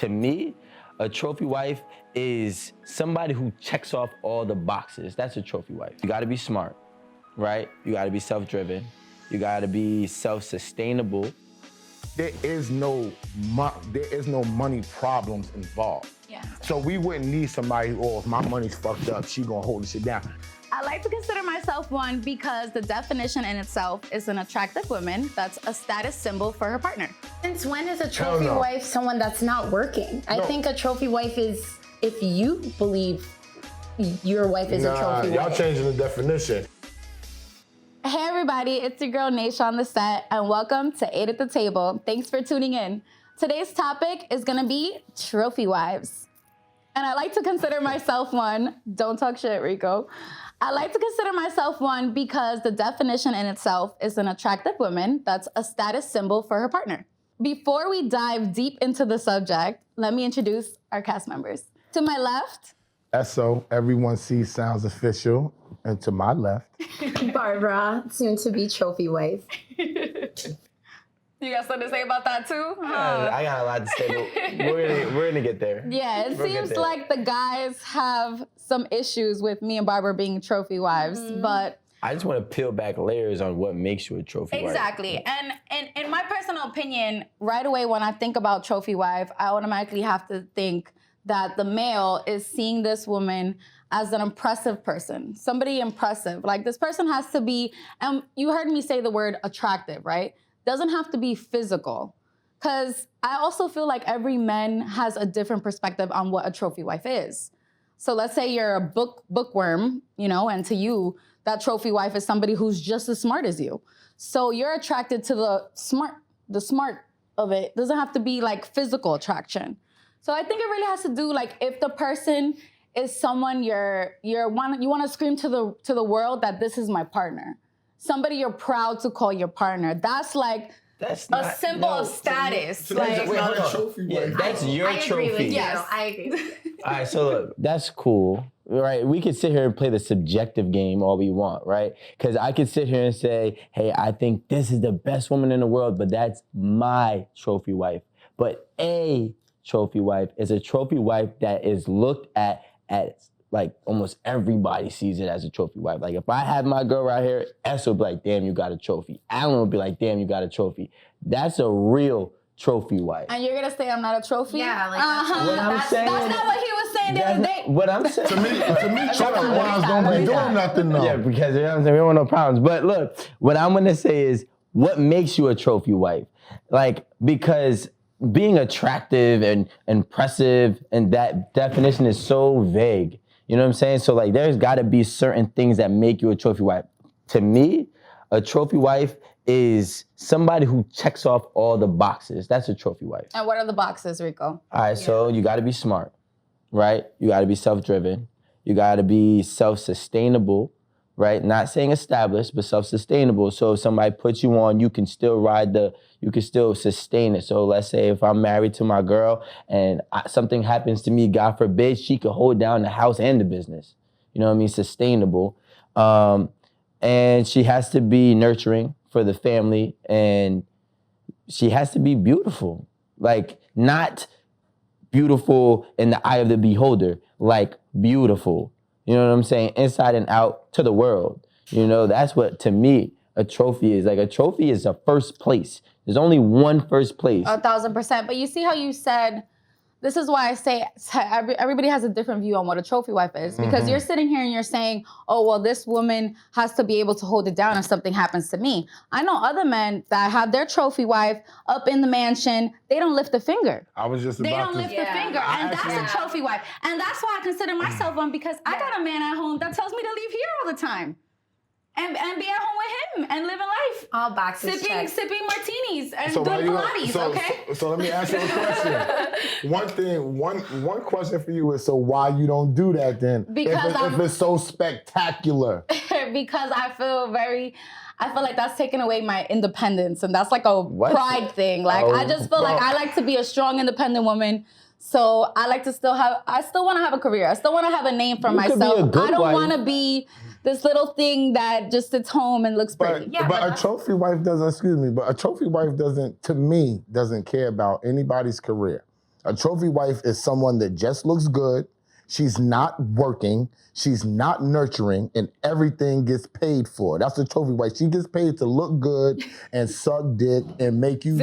To me, a trophy wife is somebody who checks off all the boxes. That's a trophy wife. You gotta be smart, right? You gotta be self-driven. You gotta be self-sustainable. There is no money problems involved. Yeah. So we wouldn't need somebody, oh, if my money's fucked up, she gonna hold this shit down. I like to consider myself one because the definition in itself is an attractive woman that's a status symbol for her partner. Since when is a trophy wife someone that's not working? I think a trophy wife is if you believe your wife is a trophy wife. Y'all changing the definition. Hey everybody, it's your girl Naisha on the set and welcome to 8 at the Table. Thanks for tuning in. Today's topic is gonna be trophy wives. And I like to consider myself one. Don't talk shit, Rico. I like to consider myself one because the definition in itself is an attractive woman that's a status symbol for her partner. Before we dive deep into the subject, let me introduce our cast members. To my left, SO, everyone sees sounds official. And to my left, Barbara, soon to be trophy wife. you got something to say about that too? I got a lot to say, but we're gonna get there. Yeah, it seems like the guys have some issues with me and Barbara being trophy wives, but I just want to peel back layers on what makes you a trophy wife. exactly. And in my personal opinion, right away when I think about trophy wife, I automatically have to think that the male is seeing this woman as an impressive person, somebody impressive. Like this person has to be, and you heard me say the word attractive, right? Doesn't have to be physical. Because I also feel like every man has a different perspective on what a trophy wife is. So let's say you're a bookworm, you know, and to you, that trophy wife is somebody who's just as smart as you. So you're attracted to the smart of it. Doesn't have to be like physical attraction. So I think it really has to do like if the person is someone you want to scream to the world that this is my partner. Somebody you're proud to call your partner. That's like a symbol of status. Wait, hold on. Yeah, that's your I trophy. agree with you. Yes. I agree. All right, so look, that's cool, right? We could sit here and play the subjective game all we want, right? Because I could sit here and say, hey, I think this is the best woman in the world, but that's my trophy wife. But a trophy wife is a trophy wife that is looked at as like almost everybody sees it as a trophy wife. Like if I have my girl right here, S will be like, damn, you got a trophy. Alan will be like, damn, you got a trophy. That's a real trophy wife. And you're gonna say I'm not a trophy? Yeah, like that's not what he was saying the other day. What I'm saying. to me, trophy wives don't be doing nothing though. Yeah, because you know what I'm saying, we don't want no problems. But look, what I'm gonna say is, what makes you a trophy wife? Like, because being attractive and impressive and that definition is so vague. You know what I'm saying? So like there's gotta be certain things that make you a trophy wife. To me, a trophy wife is somebody who checks off all the boxes. That's a trophy wife. And what are the boxes, Rico? All right, so you gotta be smart, right? You gotta be self-driven. You gotta be self-sustainable, right? Not saying established, but self-sustainable. So if somebody puts you on, you can still you can still sustain it. So let's say if I'm married to my girl and something happens to me, God forbid, she could hold down the house and the business. You know what I mean? Sustainable. And she has to be nurturing for the family, and she has to be beautiful. Like, not beautiful in the eye of the beholder, like beautiful. You know what I'm saying? Inside and out to the world. You know, that's what, to me, a trophy is. Like, a trophy is a first place. There's only one first place. 1,000%. But you see how you said, this is why I say everybody has a different view on what a trophy wife is. Because you're sitting here and you're saying, oh, well, this woman has to be able to hold it down if something happens to me. I know other men that have their trophy wife up in the mansion. They don't lift a finger. I was just They about don't to. lift a finger. And that's a trophy wife. And that's why I consider myself one, because I got a man at home that tells me to leave here all the time. And be at home with him and living life. All boxes checked. Sipping martinis and So doing why Pilates, okay? So let me ask you a question. One question for you is, so why you don't do that then? Because if it's so spectacular. Because I feel like that's taking away my independence, and that's like a pride thing. Like I just feel like I like to be a strong, independent woman. So I like to I still want to have a career. I still want to have a name for myself. I don't want to be this little thing that just sits home and looks pretty. But a trophy wife doesn't, to me, doesn't care about anybody's career. A trophy wife is someone that just looks good. She's not working. She's not nurturing, and everything gets paid for. That's a trophy wife. She gets paid to look good and suck dick and make you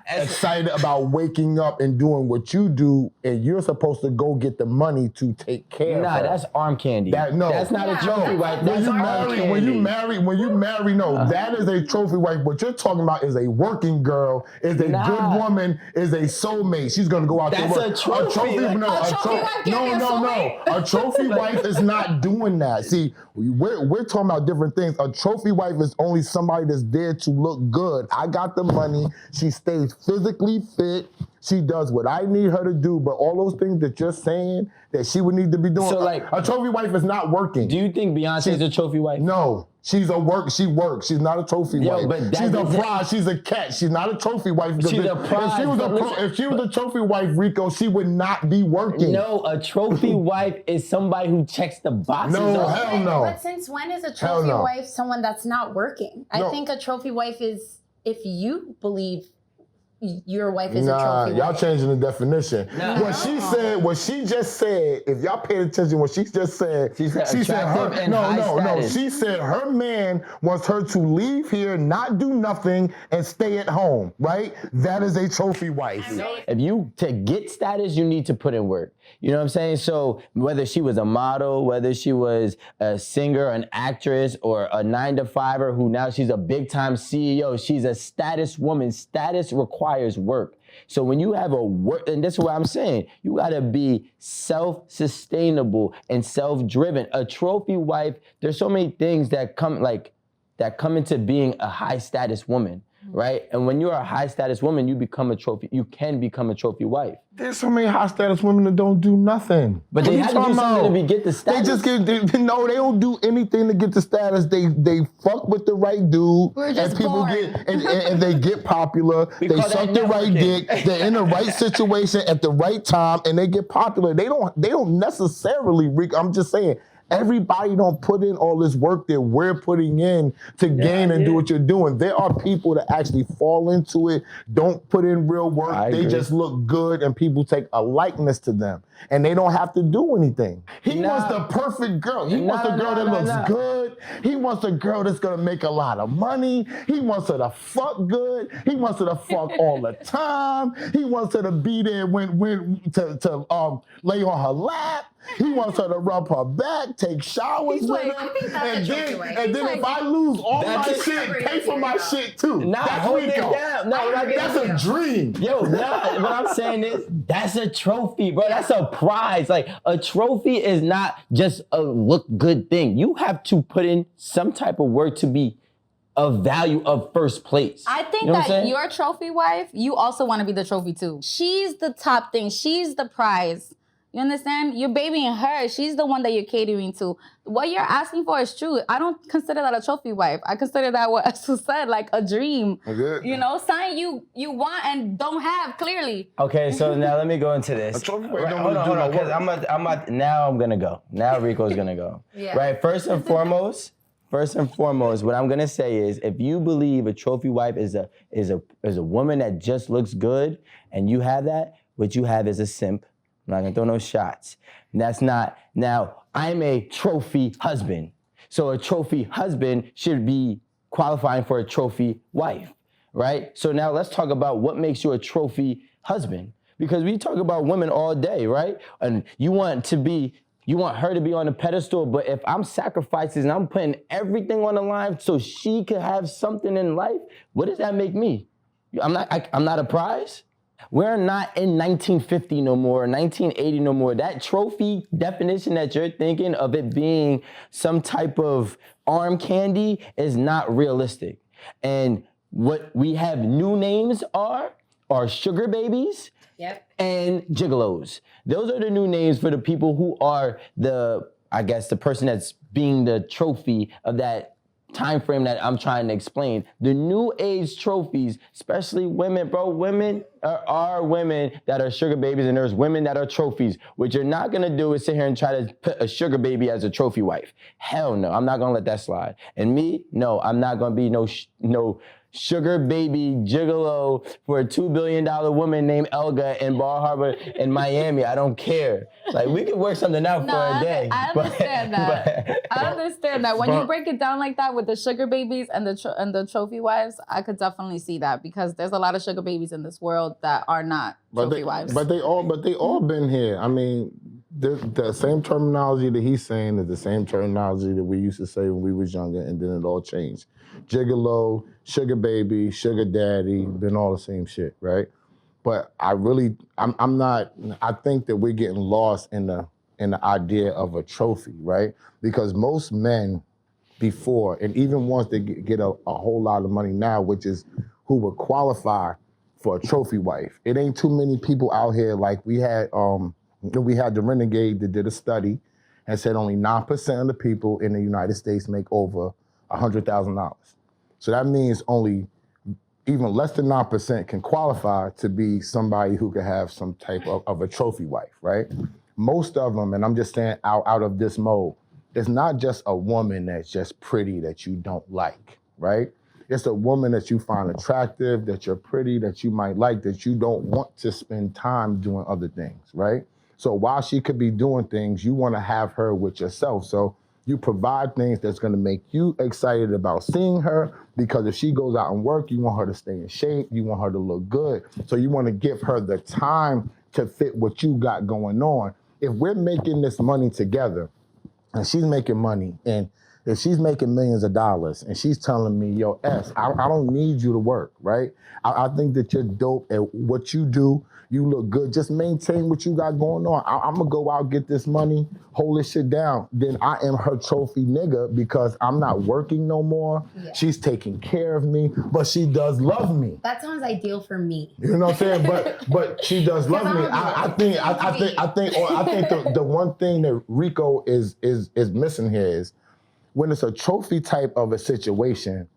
excited about waking up and doing what you do, and you're supposed to go get the money to take care of her. Nah, that's arm candy. That's not a trophy wife. When you marry, that is a trophy wife. What you're talking about is a working girl, is a good woman, is a soulmate. She's gonna go out there. That's a trophy. A trophy wife is not doing that. See, we're talking about different things. A trophy wife is only somebody that's there to look good. I got the money. She stays physically fit. She does what I need her to do. But all those things that you're saying that she would need to be doing, so like, a trophy wife is not working. Do you think Beyonce is a trophy wife? No. She works. She's not a trophy wife. But she's a prize. She's a cat. She's not a trophy wife. She's a prize. If she was a trophy wife, Rico, she would not be working. No, a trophy wife is somebody who checks the boxes. No, hell no. But since when is a trophy wife someone that's not working? I think a trophy wife is if you believe your wife is a trophy wife. Y'all changing the definition. What she just said, if y'all paid attention, what she just said, she said she said her man wants her to leave here, not do nothing, and stay at home, right? That is a trophy wife. To get status, you need to put in work. You know what I'm saying? So whether she was a model, whether she was a singer, an actress, or a 9-to-5er who now she's a big-time CEO, she's a status woman. Status requires work. So when you have a work, and this is what I'm saying, you gotta be self-sustainable and self-driven. A trophy wife, there's so many things that come into being a high-status woman. Right? And when you're a high status woman, you can become a trophy wife. There's so many high status women that don't do nothing. But they have to do something to get the status. They don't do anything to get the status. They fuck with the right dude. And people and they get popular. They suck the right dick. They're in the right situation at the right time and they get popular. They don't necessarily, Rick, I'm just saying, everybody don't put in all this work that we're putting in to gain and do what you're doing. There are people that actually fall into it, don't put in real work. They just look good and people take a likeness to them. And they don't have to do anything. He wants the perfect girl. He wants a girl that looks good. He wants a girl that's gonna make a lot of money. He wants her to fuck good. He wants her to fuck all the time. He wants her to be there to lay on her lap. He wants her to rub her back, take showers with her. And then if I lose all my shit, pay for my shit too. That's Rico. That's a dream. Yo, what I'm saying is, that's a trophy, bro. That's a prize. Like, a trophy is not just a look good thing. You have to put in some type of work to be of value of first place. I think that your trophy wife, you also want to be the trophy too. She's the top thing. She's the prize. You understand? You're babying her. She's the one that you're catering to. What you're asking for is true. I don't consider that a trophy wife. I consider that, what Esu said, like a dream. Okay. You know, something you want and don't have, clearly. Okay, so now let me go into this. A trophy wife Hold on, because now I'm gonna go. Now Rico's gonna go. Yeah. Right, first and foremost, what I'm gonna say is, if you believe a trophy wife is a woman that just looks good, and you have that, what you have is a simp. I'm not gonna throw no shots. That's not. Now, I'm a trophy husband. So a trophy husband should be qualifying for a trophy wife, right? So now let's talk about what makes you a trophy husband. Because we talk about women all day, right? And you want her to be on a pedestal, but if I'm sacrificing and I'm putting everything on the line so she could have something in life, what does that make me? I'm not a prize? We're not in 1950 no more, 1980 no more. That trophy definition that you're thinking of it being some type of arm candy is not realistic. And what we have new names are sugar babies and gigolos. Those are the new names for the people who are the person that's being the trophy of that time frame that I'm trying to explain. The new age trophies, especially women, bro, women are women that are sugar babies, and there's women that are trophies. What you're not gonna do is sit here and try to put a sugar baby as a trophy wife. Hell no, I'm not gonna let that slide. And me, no, I'm not gonna be no sugar baby gigolo for a $2 billion woman named Elga in Bar Harbor in Miami. I don't care. Like, we could work something out for a day. I understand that. I understand that. When you break it down like that with the sugar babies and the trophy wives, I could definitely see that, because there's a lot of sugar babies in this world that are not trophy wives. But they all been here. I mean, the same terminology that he's saying is the same terminology that we used to say when we was younger, and then it all changed. Gigolo, sugar baby, sugar daddy, been all the same shit, right? But I'm not. I think that we're getting lost in the idea of a trophy, right? Because most men before, and even once they get a whole lot of money now, which is who would qualify for a trophy wife. It ain't too many people out here. Like we had the Renegade that did a study and said only 9% of the people in the United States make over $100,000. So that means only even less than 9% can qualify to be somebody who could have some type of a trophy wife, right? Most of them, and I'm just saying out of this mode, it's not just a woman that's just pretty that you don't like, right? It's a woman that you find attractive, that you're pretty, that you might like, that you don't want to spend time doing other things, right? So while she could be doing things, you want to have her with yourself. So you provide things that's going to make you excited about seeing her, because if she goes out and work, you want her to stay in shape, you want her to look good. So you want to give her the time to fit what you got going on. If we're making this money together, and she's making money, and if she's making millions of dollars and she's telling me, yo, I don't need you to work, right? I think that you're dope at what you do. You look good. Just maintain what you got going on. I'm going to go out, get this money, hold this shit down. Then I am her trophy nigga, because I'm not working no more. Yeah. She's taking care of me, but she does love me. That sounds ideal for me. You know what I'm saying? But she does love me. I think the one thing that Rico is missing here is, when it's a trophy type of a situation,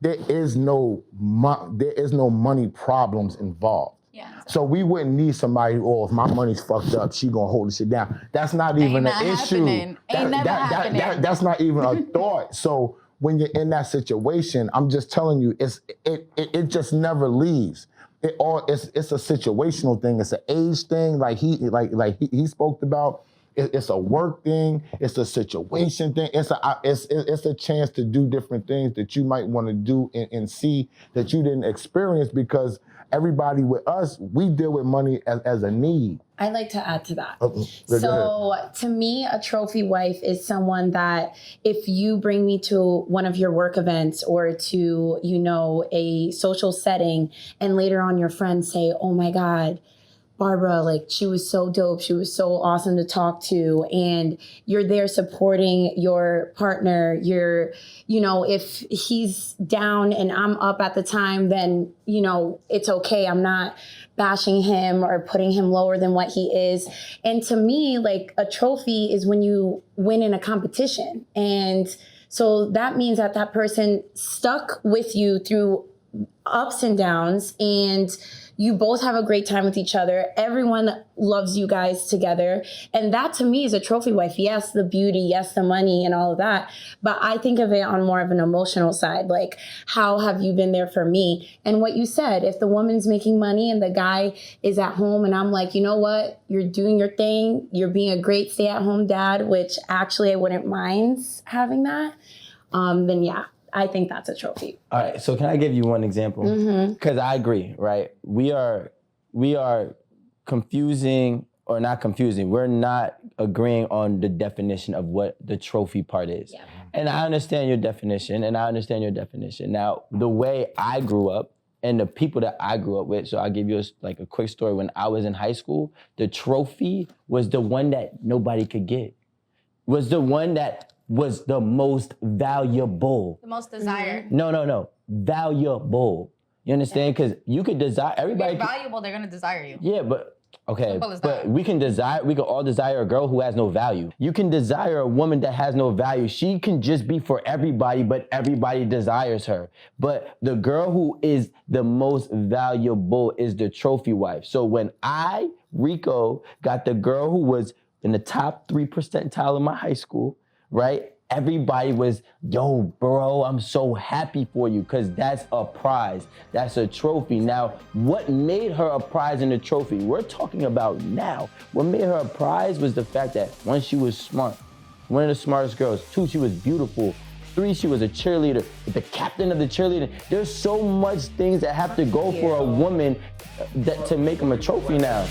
there is no money problems involved. Yeah. So we wouldn't need somebody, if my money's fucked up, she gonna hold the shit down. That's not even an issue. That's not even a thought. So when you're in that situation, I'm just telling you, it just never leaves. It's a situational thing. It's an age thing, like he spoke about. It's a work thing. It's a situation thing. It's a chance to do different things that you might want to do and see that you didn't experience, because everybody with us, we deal with money as a need. I'd like to add to that. So to me, a trophy wife is someone that if you bring me to one of your work events or to, a social setting, and later on your friends say, oh my God, Barbara, like, she was so dope. She was so awesome to talk to. And you're there supporting your partner. If he's down and I'm up at the time, then, it's okay. I'm not bashing him or putting him lower than what he is. And to me, like, a trophy is when you win in a competition. And so that means that person stuck with you through ups and downs, and you both have a great time with each other. Everyone loves you guys together. And that to me is a trophy wife. Yes, the beauty, yes, the money and all of that. But I think of it on more of an emotional side. Like, how have you been there for me? And what you said, if the woman's making money and the guy is at home and I'm like, you know what? You're doing your thing. You're being a great stay-at-home dad, which actually I wouldn't mind having that. Then yeah. I think that's a trophy. All right, so can I give you one example? Because I agree, right? We are confusing, or not confusing. We're not agreeing on the definition of what the trophy part is. Yeah. And I understand your definition, Now, the way I grew up and the people that I grew up with, so I'll give you a quick story. When I was in high school, the trophy was the one that nobody could get. Was the one that was the most valuable. The most desired. No. Valuable. You understand? Because you could desire, everybody. If you're valuable, they're going to desire you. Yeah, but, okay. But we can all desire a girl who has no value. You can desire a woman that has no value. She can just be for everybody, but everybody desires her. But the girl who is the most valuable is the trophy wife. So when Rico, got the girl who was in the top 3 percentile of my high school, right? everybody was, yo, bro, I'm so happy for you, because that's a prize. That's a trophy. Now, what made her a prize and a trophy? We're talking about now. What made her a prize was the fact that, one, she was smart, one of the smartest girls. Two, she was beautiful. Three, she was a cheerleader, the captain of the cheerleader. There's so much things that have to go for a woman to make them a trophy now.